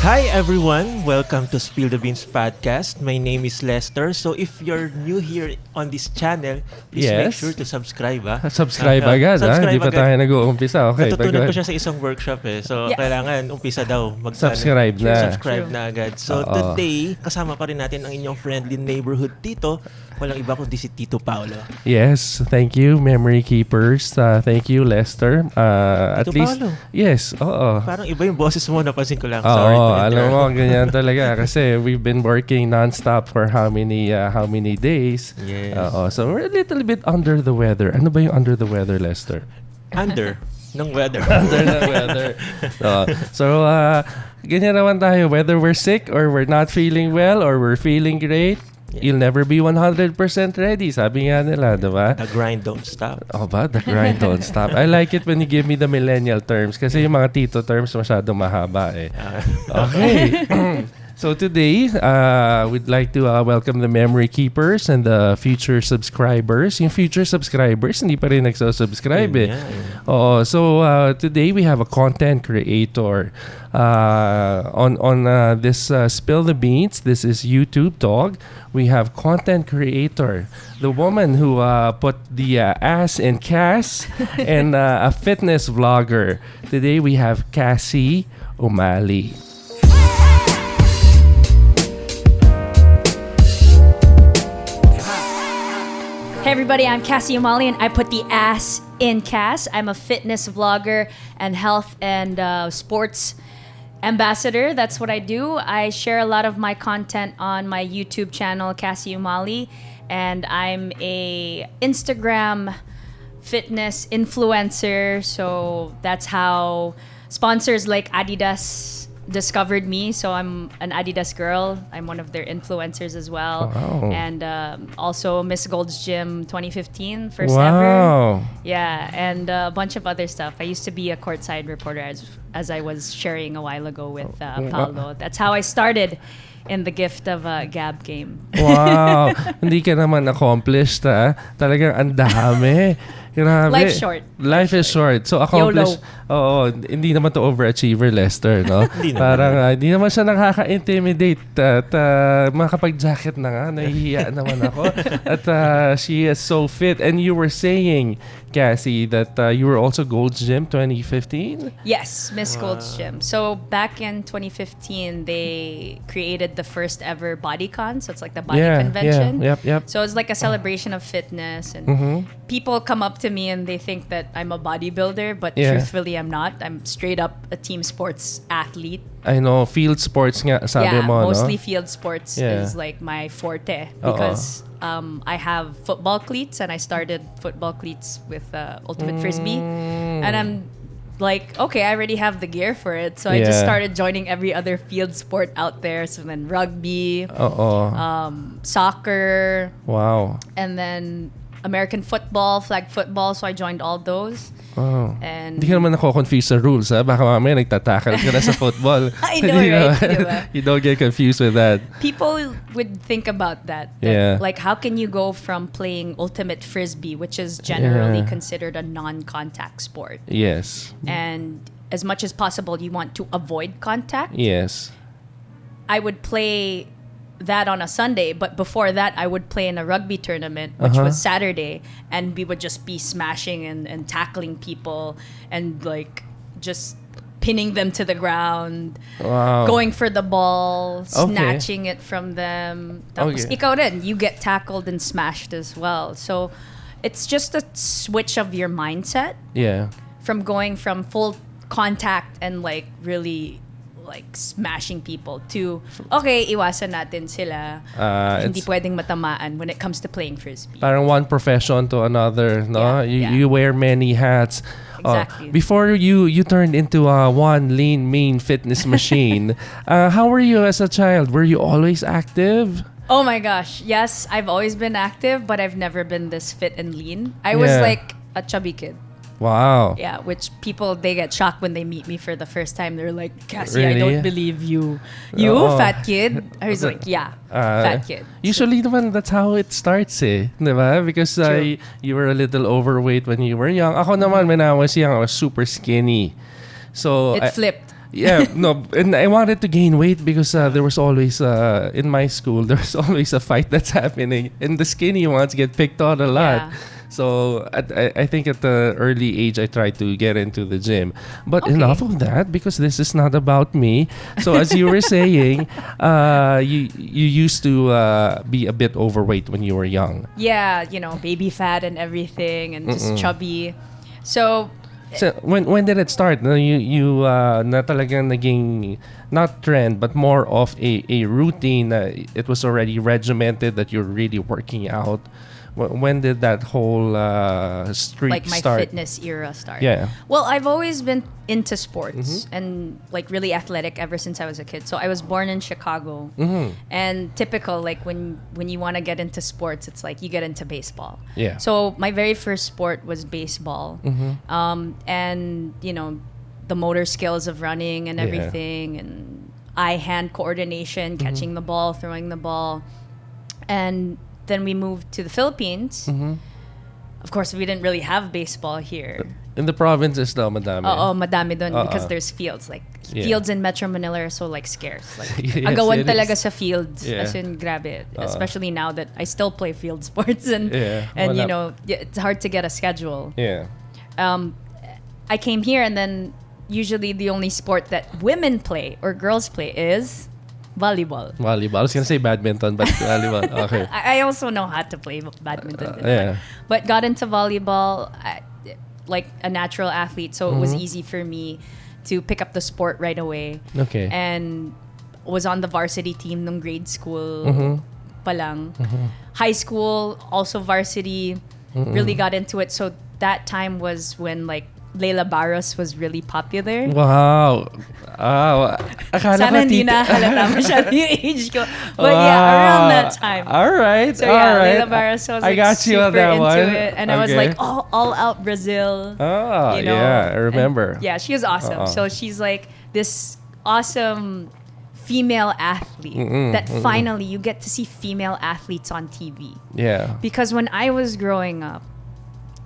Hi everyone! Welcome to Spill the Beans podcast. My name is Lester. So if you're new here on this channel, please make sure to subscribe. Subscribe agad, Hindi pa tayo nag-uumpisa. Okay, natutunan ko siya sa isang workshop So kailangan umpisa daw subscribe na agad. So today, kasama pa rin natin ang inyong friendly neighborhood Tito. Walang iba kundi si Tito Paolo. Yes, thank you, Memory Keepers. Thank you, Lester. At least, Paolo. Yes, oo. Parang iba yung boses mo, napansin ko lang. Sorry. Alam mo, ganyan talaga. Kasi we've been working non-stop for how many days. Yes. So we're a little bit under the weather. Ano ba yung under the weather, Lester? Under ng weather. Under the weather. So, ganyan naman tayo. Whether we're sick or we're not feeling well or we're feeling great, you'll never be 100% ready. Sabi nga nila, diba? The grind don't stop. The grind don't stop. I like it when you give me the millennial terms kasi yung mga tito terms masyadong mahaba Okay. So today, we'd like to welcome the memory keepers and the future subscribers. Yung future subscribers, hindi pa rin nagsusubscribe So today we have a content creator on this Spill the Beans. This is YouTube Dog. We have content creator, the woman who put the ass in Cass, and a fitness vlogger. Today we have Cassie Umali. Hey everybody, I'm Cassie Umali and I put the ass in Cass. I'm a fitness vlogger and health and sports ambassador. That's what I do. I share a lot of my content on my YouTube channel, Cassie Umali, and I'm a Instagram fitness influencer. So that's how sponsors like Adidas discovered me. So I'm an Adidas girl. I'm one of their influencers as well. Wow. And also Miss Gold's Gym 2015, first ever. Yeah, and a bunch of other stuff. I used to be a Courtside Reporter as I was sharing a while ago with Paolo. That's how I started in the gift of a Gab game. Wow. Hindi ka naman accomplished, Talagang ang dami. Grabe. Life short. Life is short. So accomplished. Oo, hindi naman to overachiever, Lester, no? Parang hindi naman siya nakaka-intimidate at makapag-jacket na nga, nahihiya naman ako. At she is so fit. And you were saying, Cassie, that you were also Gold's Gym 2015? Yes, Miss Gold's Gym. So back in 2015, they created the first ever BodyCon. So it's like the body convention. Yep. So it's like a celebration of fitness. And people come up to me and they think that I'm a bodybuilder, but truthfully, I'm not. I'm straight up a team sports athlete. I know, field sports nga, sabi mo, mostly field sports is like my forte because I have football cleats and I started football cleats with Ultimate Frisbee. And I'm like, okay, I already have the gear for it. So I just started joining every other field sport out there. So then rugby, soccer. Wow. And then American football, flag football. So I joined all those. Oh. And hindi ka naman ako-confuse sa rules, Baka mamaya nagtatakal ka na sa football. I know, right? You don't get confused with that. People would think about that. Like, how can you go from playing Ultimate Frisbee, which is generally considered a non-contact sport? Yes. And as much as possible, you want to avoid contact. Yes. I would play that on a Sunday, but before that I would play in a rugby tournament, which was Saturday, and we would just be smashing and tackling people and like just pinning them to the ground, going for the ball, snatching it from them. Tapos ikaw rin, you get tackled and smashed as well. So it's just a switch of your mindset. Yeah. From going from full contact and like really like smashing people to iwasan natin sila. Hindi pwedeng matamaan when it comes to playing frisbee. Parang one profession to another, no? You wear many hats. Exactly. Before you turned into one lean, mean fitness machine, how were you as a child? Were you always active? Oh my gosh, yes, I've always been active, but I've never been this fit and lean. I was like a chubby kid. Wow. Yeah, which people, they get shocked when they meet me for the first time. They're like, Cassie, really? I don't believe you. You, fat kid? I was like, yeah, fat kid. Usually naman, that's how it starts diba? Because you were a little overweight when you were young. Ako naman, when I was young, I was super skinny. So it flipped. Yeah, no, and I wanted to gain weight because there was always in my school there was always a fight that's happening, and the skinny ones get picked on a lot. Yeah. So I think at the early age I tried to get into the gym, but Okay. enough of that because this is not about me. So as you were saying, you used to be a bit overweight when you were young. Yeah, baby fat and everything, and just chubby. So So when did it start? No, you na talagang naging not trend but more of a routine. It was already regimented that you're really working out. When did that whole streak like my start? fitness era start. Yeah. Well, I've always been into sports and like really athletic ever since I was a kid. So I was born in Chicago, and typical like when you want to get into sports, it's like you get into baseball. Yeah. So my very first sport was baseball, and the motor skills of running and Yeah. everything, and eye-hand coordination, catching the ball, throwing the ball, and then we moved to the Philippines. Of course, we didn't really have baseball here. In the provinces daw, madami. Madami dun because there's fields. Like, Yeah. fields in Metro Manila are so, like, scarce. Like, Yes, agawan it talaga is. sa fields. Yeah. As in, grabe. Especially now that I still play field sports. And, Yeah. and Wala. it's hard to get a schedule. Yeah. I came here, and then usually the only sport that women play or girls play is volleyball. Volleyball. I was gonna say badminton, but volleyball. Okay. I also know how to play badminton. Yeah. But got into volleyball like a natural athlete, so it was Mm-hmm. easy for me to pick up the sport right away. Okay. And was on the varsity team nung grade school Mm-hmm. pa lang. High school, also varsity. Really got into it. So that time was when like Leila Barros was really popular. Wow. Akala Sana ko hindi tita- na halata masyado yung age ko. But yeah, around that time. All right. So all yeah, right. Leila Barros was I like got you super on that into one. it. And I was Okay. like, all out Brazil. Oh, you know? yeah, I And remember. yeah, she was awesome. So she's like this awesome female athlete that finally you get to see female athletes on TV. Yeah. Because when I was growing up,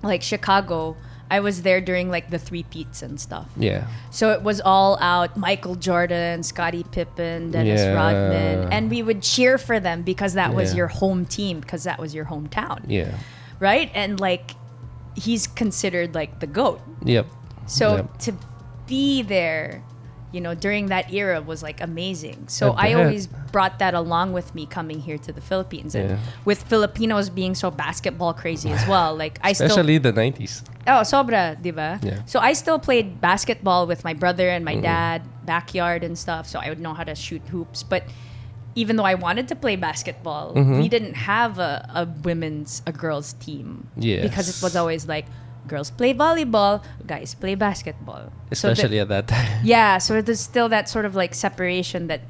like Chicago, I was there during like the three-peats and stuff. Yeah. So it was all out Michael Jordan, Scottie Pippen, Dennis Yeah. Rodman. And we would cheer for them because that was Yeah. your home team, because that was your hometown. Yeah. Right? And like he's considered like the GOAT. Yep. So Yep. to be there, during that era was like amazing. So I I bet. always brought that along with me coming here to the Philippines. And Yeah. with Filipinos being so basketball crazy as well. Like I Especially the 90s. sobra, diba? Yeah. So I still played basketball with my brother and my dad, backyard and stuff. So I would know how to shoot hoops. But even though I wanted to play basketball, we didn't have a girls team. Yes. Because it was always like, girls play volleyball, guys play basketball. Especially at that time. Yeah, so there's still that sort of like separation that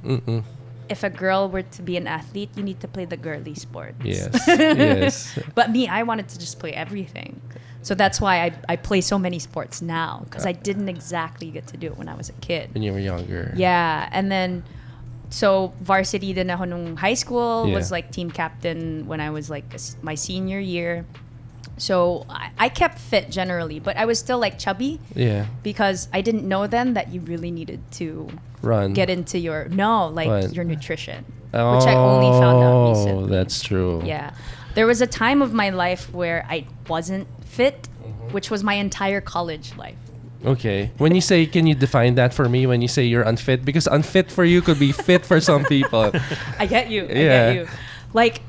if a girl were to be an athlete, you need to play the girly sports. Yes. Yes. But me, I wanted to just play everything. So that's why I play so many sports now, because I didn't exactly get to do it when I was a kid. When you were younger. Yeah, and then so varsity din ako nung high school, Yeah. was like team captain when I was like my senior year. So I kept fit generally, but I was still like chubby Yeah. because I didn't know then that you really needed to Run. get into your What? your nutrition, which I only found out Oh, recently. that's true. Yeah. There was a time of my life where I wasn't fit, which was my entire college life. Okay. When you say, can you define that for me when you say you're unfit? Because unfit for you could be fit for some people. I get you. I Yeah. get you. Like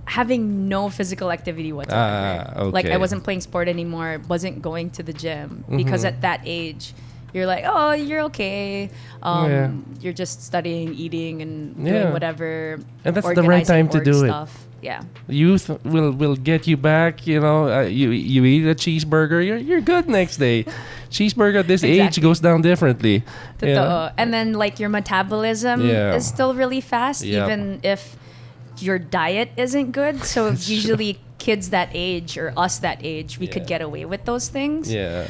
having no physical activity whatsoever. Ah, Like I okay. wasn't playing sport anymore, wasn't going to the gym because at that age you're like, oh, you're okay. Yeah. You're just studying, eating, and Yeah. doing whatever. And that's the right organizing time to work do it. stuff. Yeah. Youth will get you back. You eat a cheeseburger, you're good next day. Cheeseburger at this age Exactly. goes down differently. you know? Totoo. And then like your metabolism Yeah. is still really fast, Yep. even if your diet isn't good. So usually kids that age or us that age, we could Yeah. get away with those things. Yeah.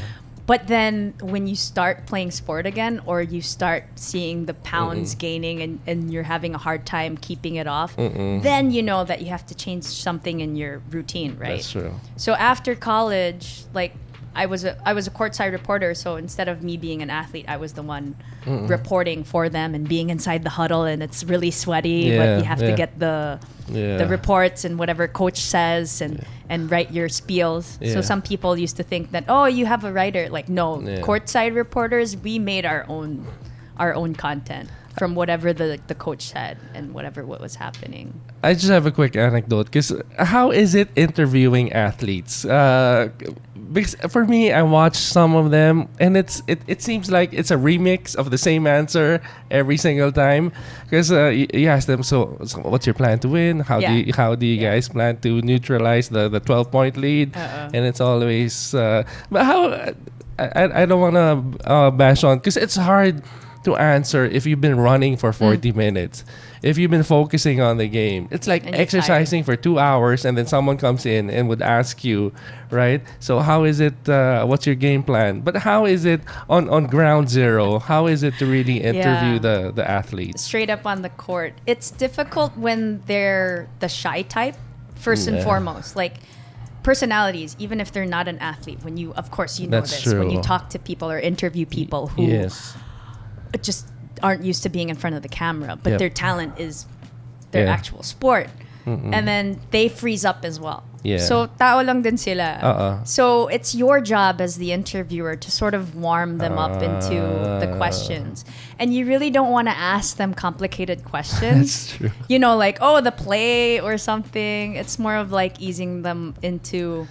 But then when you start playing sport again, or you start seeing the pounds gaining and you're having a hard time keeping it off, then you know that you have to change something in your routine, right? That's true. So after college, like I was a courtside reporter, so instead of me being an athlete, I was the one reporting for them and being inside the huddle, and it's really sweaty, but you have to get the reports and whatever coach says and write your spiels. So some people used to think that, oh, you have a writer. Like, no, courtside reporters, we made our own content from whatever the coach said and what was happening. I just have a quick anecdote, because how is it interviewing athletes? Because for me, I watch some of them, and it seems like it's a remix of the same answer every single time. Because you ask them, so what's your plan to win? How do you guys plan to neutralize the 12-point lead? And it's always but how I don't want to bash on, because it's hard to answer if you've been running for 40 minutes. If you've been focusing on the game, it's like exercising for 2 hours, and then someone comes in and would ask you, right? So how is it, what's your game plan? But how is it on ground zero? How is it to really interview the athletes? Straight up on the court. It's difficult when they're the shy type, first and foremost. Like, personalities, even if they're not an athlete, when you, of course, you know That's this, true. when you talk to people or interview people who just aren't used to being in front of the camera, but their talent is their actual sport. And then they freeze up as well. So tao lang din sila. So it's your job as the interviewer to sort of warm them up into the questions. And you really don't want to ask them complicated questions. That's true. You know, like, oh, the play or something. It's more of like easing them into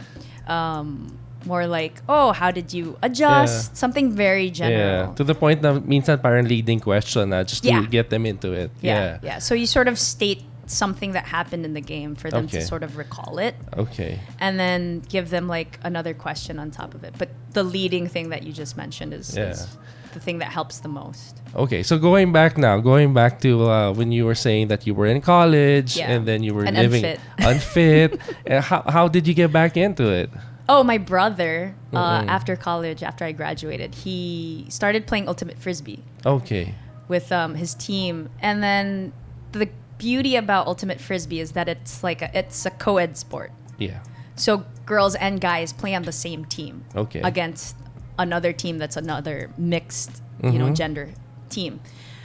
more like, oh, how did you adjust? Something very general. To the point na minsan parang leading question na just to get them into it. Yeah. So you sort of state something that happened in the game for them to sort of recall it. And then give them like another question on top of it. But the leading thing that you just mentioned is the thing that helps the most. Okay, so going back to when you were saying that you were in college and then you were living unfit. How did you get back into it? Oh, my brother, after college, after I graduated, he started playing ultimate Frisbee. Okay. With his team. And then the beauty about ultimate Frisbee is that it's a co-ed sport. Yeah. So girls and guys play on the same team. Okay. Against another team that's another mixed, gender team.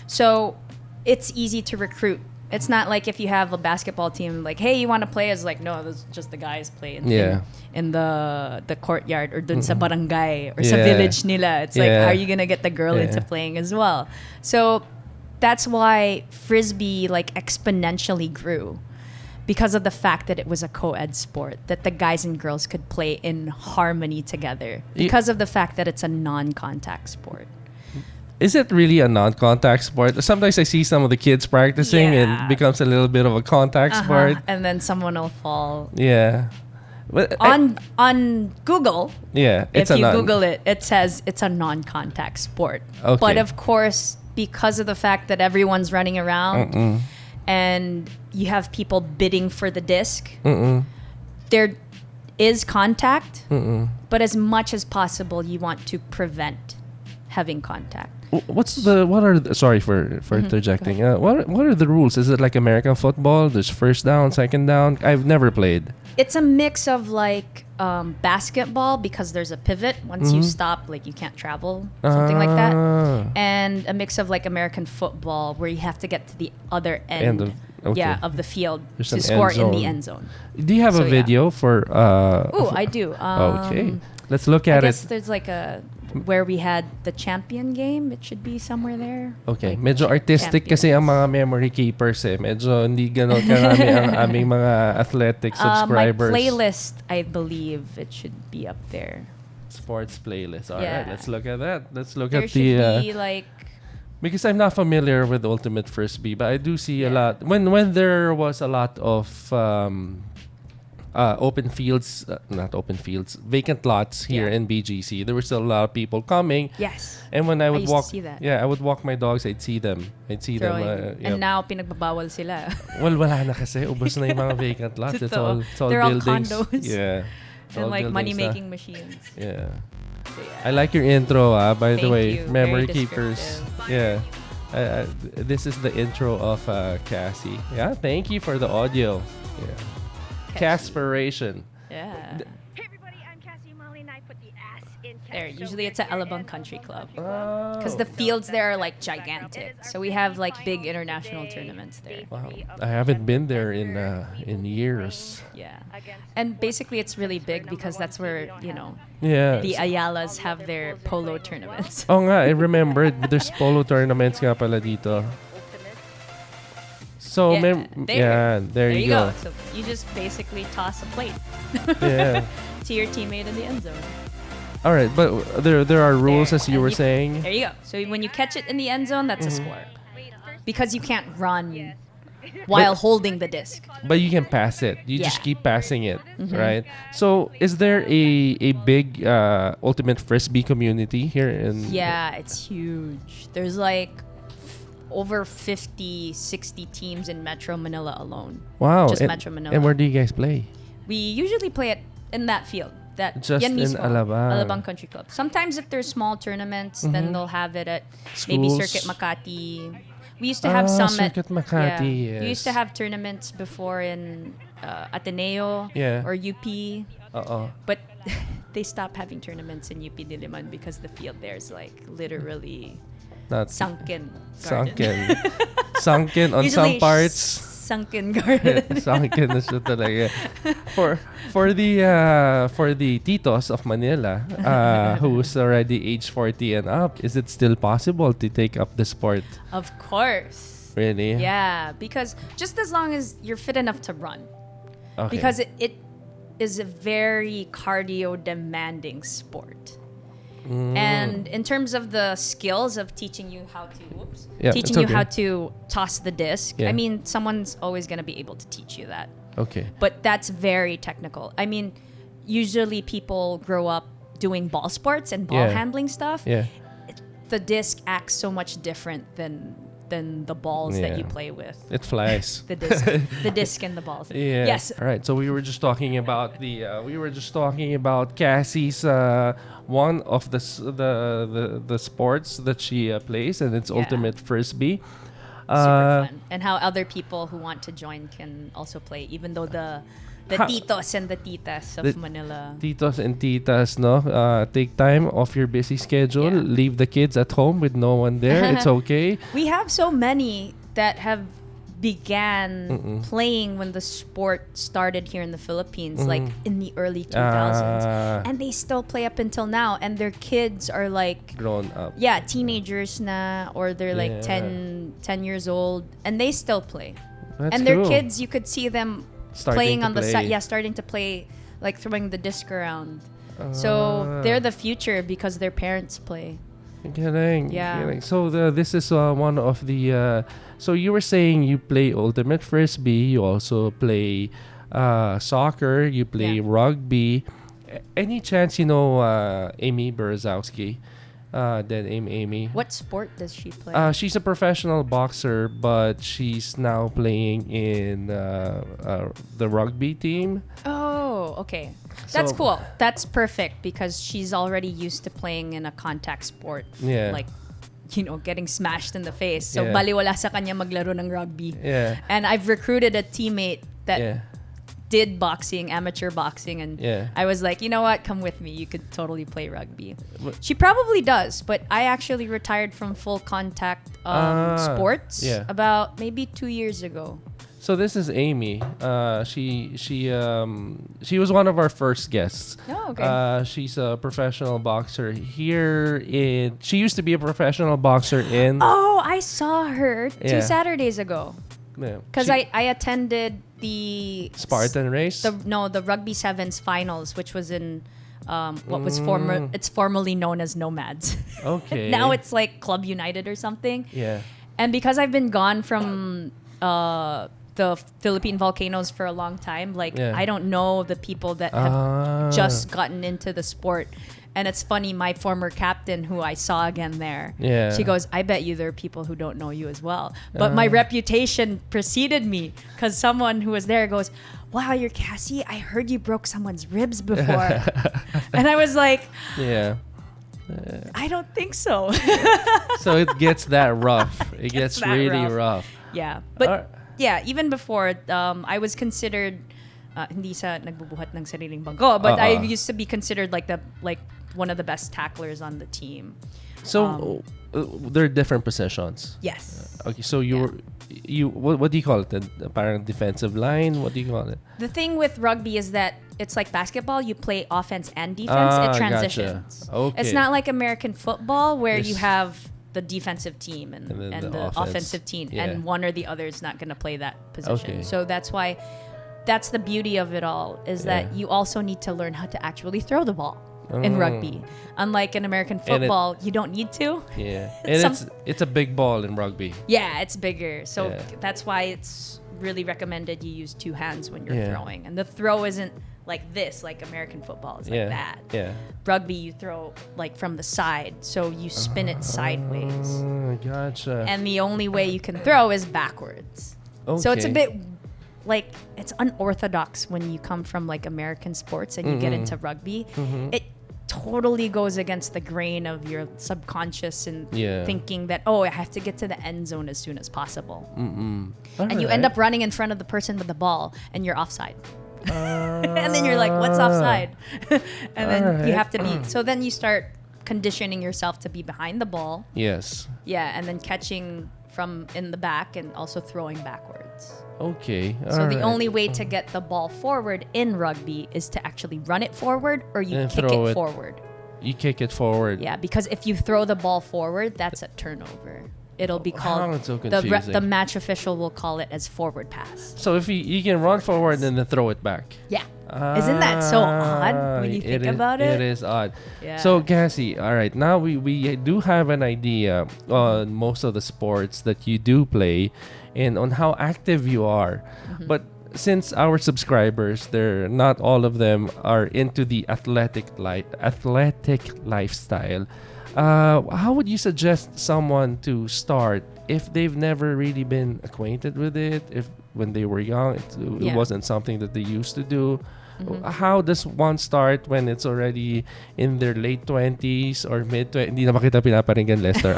So it's easy to recruit. It's not like if you have a basketball team, like, hey, you want to play? It's like, no, this is just the guys play in the courtyard or dun sa barangay or sa village nila. It's like, how are you going to get the girl into playing as well? So that's why Frisbee like exponentially grew, because of the fact that it was a co-ed sport, that the guys and girls could play in harmony together, because of the fact that it's a non-contact sport. Is it really a non-contact sport? Sometimes I see some of the kids practicing and it becomes a little bit of a contact sport. And then someone will fall. Yeah. But on Google, if you Google it, it says it's a non-contact sport. Okay. But of course, because of the fact that everyone's running around and you have people bidding for the disc, there is contact, but as much as possible, you want to prevent having contact. Sorry for interjecting. What are the rules? Is it like American football? There's first down, second down? I've never played. It's a mix of like basketball, because there's a pivot. Once you stop, like you can't travel, something like that. And a mix of like American football, where you have to get to the other end of the field to score in the end zone. Do you have a video for... I do. Okay. Let's look at it. I guess there's like where we had the champion game. It should be somewhere there. Okay. Like medyo artistic kasi ang mga memory keepers eh. Medyo hindi ganon karami ang aming mga athletic subscribers. My playlist, I believe it should be up there. Sports playlist. All right, let's look at that. Let's look there at the... There should be like... Because I'm not familiar with Ultimate Frisbee, but I do see a lot. When there was a lot of... vacant lots here in BGC. There were still a lot of people coming. Yes. And when I would walk, to see that. I would walk my dogs. I'd see them. And now pinagbabawal sila. Well, wala na kasi. Ubos na yung mga vacant lots. It's all They're buildings. all condos. Yeah. And like money-making machines. Yeah. I like your intro. By the way, you. memory Very keepers. Yeah. This is the intro of Cassie. Yeah. Thank you for the audio. Yeah. Cassipiration. Yeah. Hey everybody, I'm Cassie Umali and I put the ass There, usually it's at Alabang Country Club. Because the fields there are like gigantic. So we have like big international tournaments there. Wow. I haven't been there in years. Yeah. And basically it's really big because that's where, Yeah. the Ayalas have their polo tournaments. Oh nga, I remember there's polo tournaments nga pala dito. So, there you go. So you just basically toss a plate Yeah. to your teammate in the end zone. All right, but there are rules, as you were saying. There you go. So when you catch it in the end zone, that's a score. Because you can't run while holding the disc. But you can pass it. You just Yeah. keep passing it, right? So, is there a big ultimate frisbee community here in? Yeah, it's huge. There's like over 50, 60 teams in Metro Manila alone. Wow. Just Metro Manila. And where do you guys play? We usually play it in that field. That Just yan in mismo, Alabang. Alabang Country Club. Sometimes if there's small tournaments, then they'll have it at maybe Schools. Circuit Makati. We used to have some at Circuit Makati, yeah. We used to yes. have tournaments before in Ateneo Yeah. or UP. But they stopped having tournaments in UP Diliman because the field there is like literally Not sunken. sunken. Sunken on Usually some parts. Sunken garden. Sunken na siya talaga. For the titos of Manila, who's already age 40 and up, is it still possible to take up the sport? Of course. Really? Yeah, because just as long as you're fit enough to run. Okay. Because it is a very cardio demanding sport. And in terms of the skills of teaching you how to toss the disc, Yeah. I mean, someone's always going to be able to teach you that. Okay. But that's very technical. I mean, usually people grow up doing ball sports and ball Yeah. handling stuff. Yeah. The disc acts so much different than the balls that you Yeah. play with. It flies. The disc and the balls. Yeah. Yes. All right. So we were just talking about Cassie's one of the sports that she plays, and it's Yeah. ultimate frisbee. Super fun. And how other people who want to join can also play, even though the titos and the titas of The Manila. Titos and titas, no, take time off your busy schedule. Yeah. Leave the kids at home with no one there. It's okay. We have so many that have began playing when the sport started here in the Philippines, like in the early 2000s. And they still play up until now. And their kids are like, Grown up. yeah, teenagers na, or they're like Yeah. 10 years old. And they still play. That's and their cool. kids, you could see them Starting playing to on the play. side. Yeah, starting to play, like throwing the disc around. So they're the future because their parents play. Galing. Yeah. Galing. So this is one of the. So you were saying you play ultimate frisbee. You also play soccer. You play Yeah. rugby. Any chance you know Amy Berezowski? Then Amy. What sport does she play? She's a professional boxer, but she's now playing in the rugby team. Oh, okay. That's So- cool. That's perfect because she's already used to playing in a contact sport. Yeah. Like, getting smashed in the face. So, Yeah. baliwala sa kanya maglaro ng rugby. Yeah. And I've recruited a teammate that Yeah. did boxing, amateur boxing, and Yeah. I was like, you know what? Come with me. You could totally play rugby. What- She probably does, but I actually retired from full contact sports yeah. about maybe 2 years ago. So this is Amy. She was one of our first guests. Oh, okay. She's a professional boxer here in. She used to be a professional boxer in. Oh, I saw her 2 Yeah. Saturdays ago. Yeah. Because She- I attended the Spartan race. the rugby sevens finals, which was in what was formerly known as Nomads. Okay. Now it's like Club United or something. Yeah. And because I've been gone from the Philippine volcanoes for a long time, like Yeah. I don't know the people that have just gotten into the sport. And it's funny, my former captain, who I saw again there, Yeah. she goes, I bet you there are people who don't know you as well. But my reputation preceded me because someone who was there goes, wow, you're Cassie? I heard you broke someone's ribs before. And I was like, Yeah. I don't think so. So it gets that rough. It gets that really rough. rough. Yeah. But Alright. yeah, even before, I was considered, hindi sa nagbubuhat ng sariling bangko, but I used to be considered like one of the best tacklers on the team. So there are different positions. Yes. Okay, so what do you call it? The parang defensive line? What do you call it? The thing with rugby is that it's like basketball. You play offense and defense. It transitions. Gotcha. Okay. It's not like American football where Yes. you have the defensive team and the offensive team, Yeah. and one or the other is not going to play that position. Okay. So that's why, that's the beauty of it all, is that you also need to learn how to actually throw the ball in rugby. Unlike in American football, you don't need to. Yeah, and it's a big ball in rugby. Yeah, it's bigger. So that's why it's really recommended you use two hands when you're throwing. And the throw isn't like this, like American football. It's like that. Yeah. Rugby, you throw like from the side. So you spin it sideways. Gotcha. And the only way you can throw is backwards. Okay. So it's a bit like, it's unorthodox when you come from like American sports and you get into rugby. It totally goes against the grain of your subconscious and thinking that, oh, I have to get to the end zone as soon as possible. And you end up running in front of the person with the ball and you're offside. And then you're like, what's offside? And then you have to be, so then you start conditioning yourself to be behind the ball. Yes. Yeah, and then catching from in the back and also throwing backwards. Okay. So the only way to get the ball forward in rugby is to actually run it forward or you And kick throw it it. forward. You kick it forward. Yeah, because if you throw the ball forward, that's a turnover. It'll be called, It's so confusing. the match official will call it as forward pass. So if you can run forward and then throw it back. Yeah. Isn't that so odd when you think about it? It is odd. Yeah. So Cassie, all right, now we do have an idea on most of the sports that you do play and on how active you are. But since our subscribers, they're not all of them are into the athletic lifestyle. How would you suggest someone to start if they've never really been acquainted with it? If when they were young, it wasn't something that they used to do. How does one start when it's already in their late 20s or mid-20s? Hindi naman kita pinaparinggan, Lester.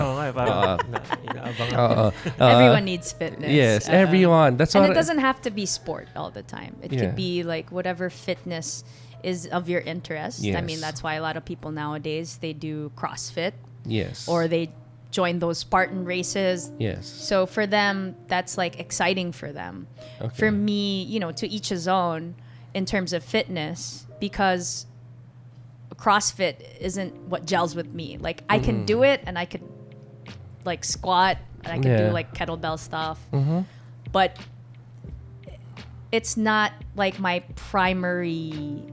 Everyone needs fitness. Yes, everyone. That's and what it doesn't have to be sport all the time. It could be like whatever fitness is of your interest. I mean, Yes. that's why a lot of people nowadays, they do CrossFit. Yes. Or they join those Spartan races. Yes. So for them, that's like exciting for them. Okay. For me, to each his own in terms of fitness, because CrossFit isn't what gels with me. Like I can do it and I could like squat and I can do like kettlebell stuff. But it's not like my primary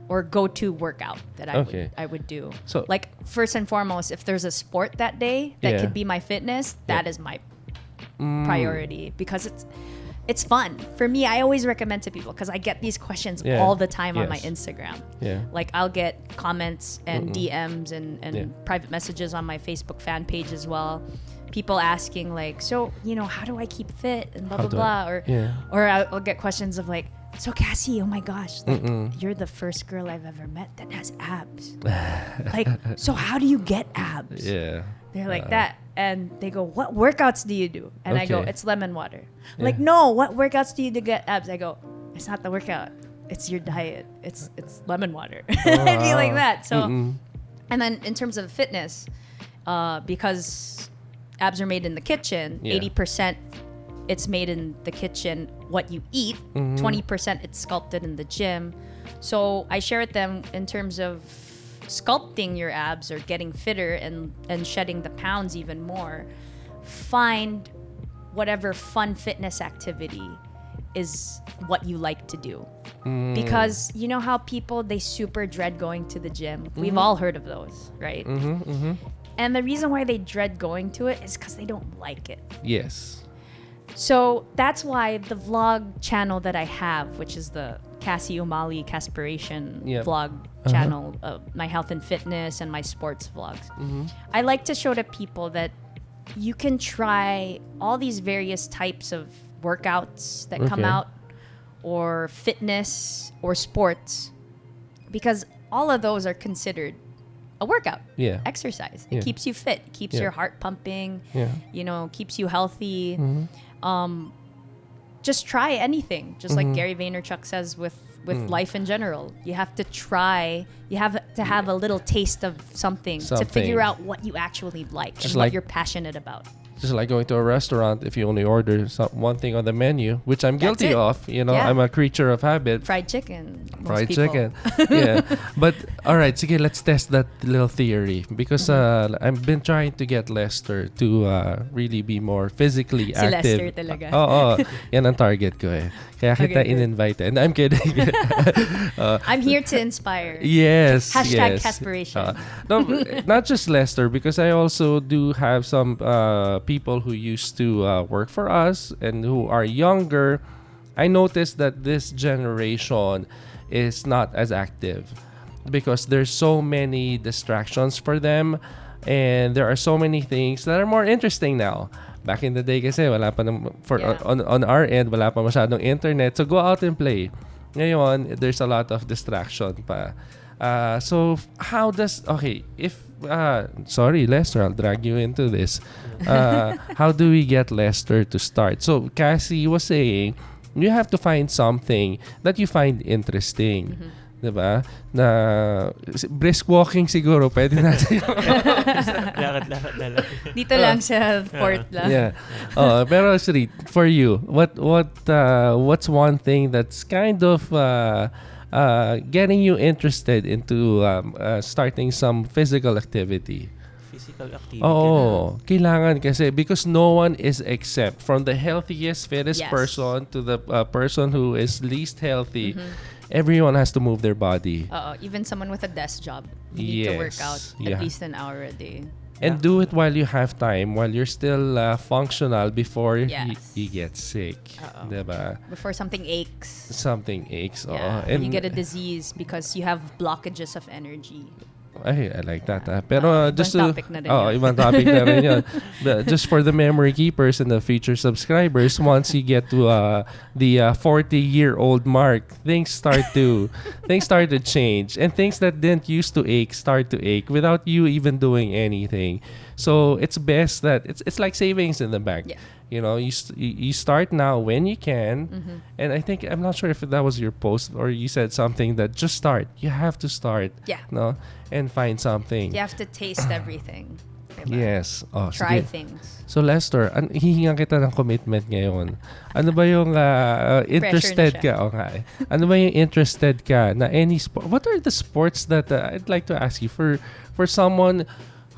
or go-to workout that I would do. So like first and foremost, if there's a sport that day that could be my fitness, that is my priority, because it's fun. For me, I always recommend to people, because I get these questions all the time on my Instagram. Yeah. Like I'll get comments and DMs and private messages on my Facebook fan page as well. People asking like, so, how do I keep fit and blah, blah, blah. Or I'll get questions of like, so Cassie, oh my gosh, like you're the first girl I've ever met that has abs. Like, so how do you get abs? Yeah. They're like that. And they go, what workouts do you do? And I go, it's lemon water. Yeah. Like, no, what workouts do you do to get abs? I go, it's not the workout. It's your diet. It's lemon water. I'd be like that. So, and then in terms of fitness, because abs are made in the kitchen, 80% it's made in the kitchen what you eat, 20% it's sculpted in the gym. So I share with them in terms of sculpting your abs or getting fitter and shedding the pounds even more. Find whatever fun fitness activity is what you like to do. Because you know how people, they super dread going to the gym. We've all heard of those, right? And the reason why they dread going to it is because they don't like it. Yes. So that's why the vlog channel that I have, which is the Cassie Umali Cassipiration vlog channel, my health and fitness and my sports vlogs. I like to show to people that you can try all these various types of workouts that come out, or fitness or sports, because all of those are considered a workout, exercise. It keeps you fit, keeps your heart pumping, keeps you healthy. Just try anything. Just like Gary Vaynerchuk says with with life in general. You have to try. You have to have a little taste of something to figure out what you actually like and what you're passionate about. Just like going to a restaurant, if you only order one thing on the menu, which I'm guilty of, I'm a creature of habit. Fried chicken. Fried chicken. Yeah. But, all right, sige, let's test that little theory. Because I've been trying to get Lester to really be more physically active. Si Lester talaga. Oo. Yan ang target ko eh. Kaya kita in-invite. And I'm kidding. I'm here to inspire. Yes. Hashtag Caspiration. No, not just Lester, because I also do have some people who used to work for us and who are younger. I noticed that this generation is not as active because there's so many distractions for them, and there are so many things that are more interesting now. Back in the day kasi wala pa on our end wala pa masyadong internet, so go out and play. Ngayon there's a lot of distraction pa. So how does sorry Lester, I'll drag you into this. How do we get Lester to start? So Cassie was saying you have to find something that you find interesting. Diba? Na brisk walking siguro pwede natin. Lakad-lakad na lang. Dito lang sa port lang. Yeah. Pero Sri, for you, what's one thing that's kind of getting you interested into starting some physical activity? Physical activity. Oh, kailangan kasi because no one is exempt, from the healthiest, fittest person to the person who is least healthy. Everyone has to move their body. Even someone with a desk job, you need to work out at least an hour a day. And do it while you have time, while you're still functional before you get sick. Diba? Before something aches. Something aches. And you get a disease because you have blockages of energy. I like that. Pero just topic na rin ibang topic na rin yun. Just for the memory keepers and the future subscribers, once you get to the 40-year-old mark, things start to change, and things that didn't used to ache start to ache without you even doing anything. So it's best that it's like savings in the bank. Yeah. You start now when you can. And I think, I'm not sure if that was your post or you said something that just start. You have to start. Yeah. No? And find something. You have to taste everything. Diba? Yes. Try sige. things. So Lester, hihingan kita ng commitment ngayon. Ano ba yung interested ka? Ano ba yung interested ka na any sport? What are the sports that I'd like to ask you for someone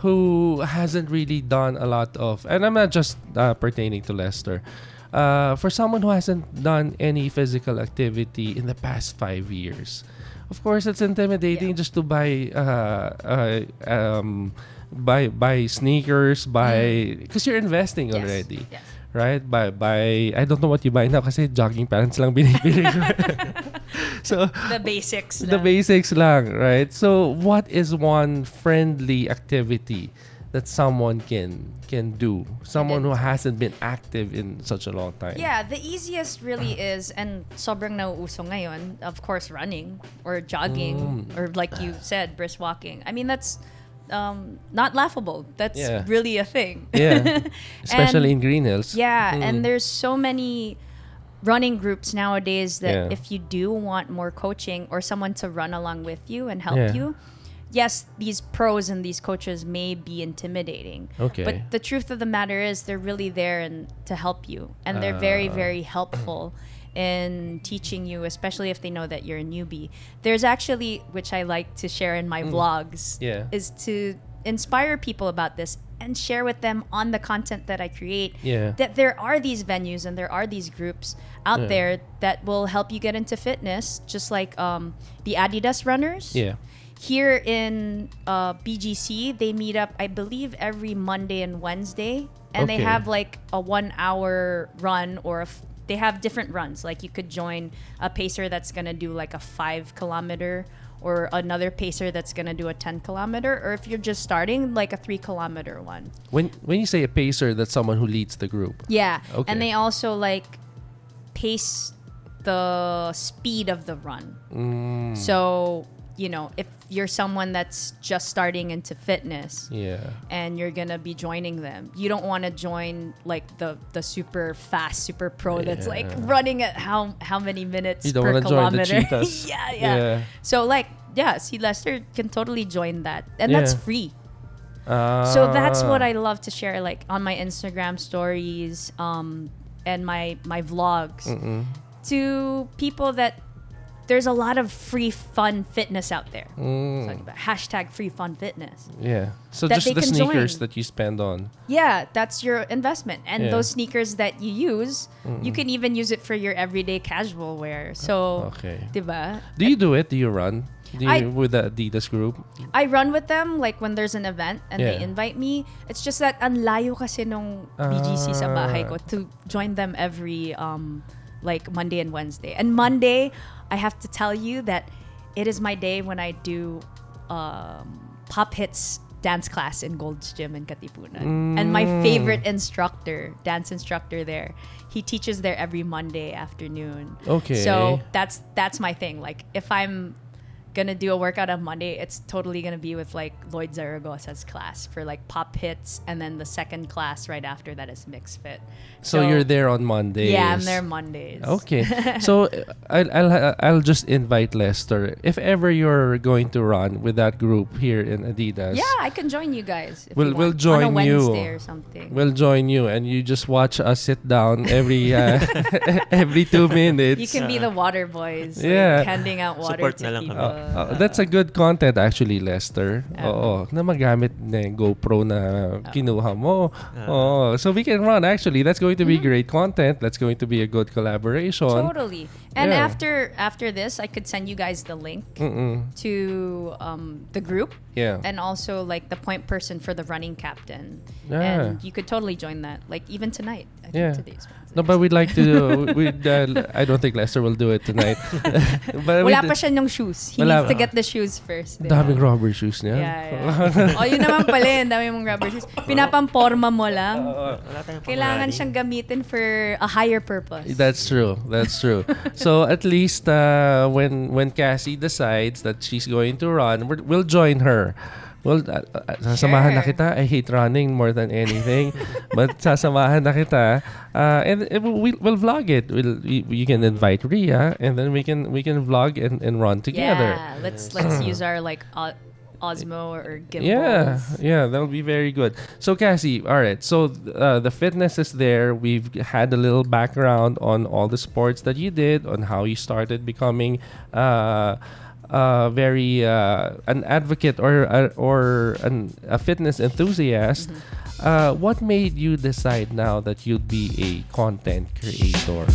who hasn't really done a lot of, and I'm not just pertaining to Lester, for someone who hasn't done any physical activity in the past 5 years. Of course, it's intimidating just to buy sneakers, because you're investing already. Yes. Right? Buy I don't know what you buy now kasi jogging pants lang binibili ko. So the basics lang. The basics lang, right? So what is one friendly activity that someone can do? Someone who hasn't been active in such a long time. Yeah, the easiest really is, and sobrang nauuso ngayon, of course, running or jogging or like you said, brisk walking. I mean, that's not laughable. That's really a thing. Yeah. Especially in Green Hills. Yeah, and there's so many running groups nowadays that if you do want more coaching or someone to run along with you and help you, yes, these pros and these coaches may be intimidating. Okay. But the truth of the matter is they're really there and to help you. And they're very, very helpful in teaching you, especially if they know that you're a newbie. There's actually, which I like to share in my vlogs, is to inspire people about this and share with them on the content that I create that there are these venues and there are these groups out there that will help you get into fitness, just like the Adidas runners. Yeah. Here in BGC, they meet up, I believe, every Monday and Wednesday, and they have like a 1 hour run or they have different runs. Like you could join a pacer that's gonna do like a 5 kilometer, or another pacer that's gonna do a 10 kilometer, or if you're just starting, like a 3 kilometer one. When you say a pacer, that's someone who leads the group. Yeah, okay. And they also like pace the speed of the run. So if you're someone that's just starting into fitness, and you're gonna be joining them, you don't want to join like the super fast, super pro that's like running at how many minutes you don't per kilometer. Join the cheetahs. yeah. So see, Lester can totally join that, and that's free. So that's what I love to share, like on my Instagram stories, and my vlogs to people that. There's a lot of free fun fitness out there. Talking about hashtag free fun fitness. Yeah. So just the sneakers that you spend on. Yeah, that's your investment. And those sneakers that you use, you can even use it for your everyday casual wear. So, diba? Do you do it? Do you run? With the Adidas group? I run with them like when there's an event and they invite me. It's just that ang layo kasi nung BGC sa bahay ko to join them every like Monday and Wednesday. And Monday, I have to tell you that it is my day when I do Pop Hits dance class in Gold's Gym in Katipunan. And my favorite dance instructor there, he teaches there every Monday afternoon. Okay. So that's my thing. Like if I'm gonna do a workout on Monday, it's totally gonna be with like Lloyd Zaragoza's class for like Pop Hits, and then the second class right after that is Mix Fit. So you're there on Mondays. Yeah, I'm there Mondays. Okay. So I'll just invite Lester, if ever you're going to run with that group here in Adidas. Yeah, I can join you guys. If We'll join on a Wednesday you or something. We'll join you, and you just watch us sit down every every 2 minutes. You can be the water boys. Yeah. Like, handing out water Support na to lang people. kami. That's a good content actually, Lester. Oo, na magamit na yung GoPro na kinuha mo. So we can run actually. That's going to be great content. That's going to be a good collaboration. Totally. And after this, I could send you guys the link to the group. Yeah. And also like the point person for the running captain. Yeah. And you could totally join that. Like even tonight. I think today's Wednesday. No, but we'd like to. I don't think Lester will do it tonight. But wala pa siya ng shoes. He needs to get the shoes first. Daming rubber shoes niya. Yeah. Yun naman pala yun. Dami mong rubber shoes. Pinapamporma mo lang. Kailangan siyang gamitin for a higher purpose. That's true. So at least when Cassie decides that she's going to run, we'll join her. Well, sasamahan na kita. I hate running more than anything. But sasamahan na kita. And we'll vlog it. You can invite Rhea, and then we can vlog and run together. Yeah, let's use our like Osmo or gimbals. Yeah, that'll be very good. So Cassie, all right. So the fitness is there. We've had a little background on all the sports that you did, on how you started becoming very an advocate or a fitness enthusiast. What made you decide now that you'd be a content creator?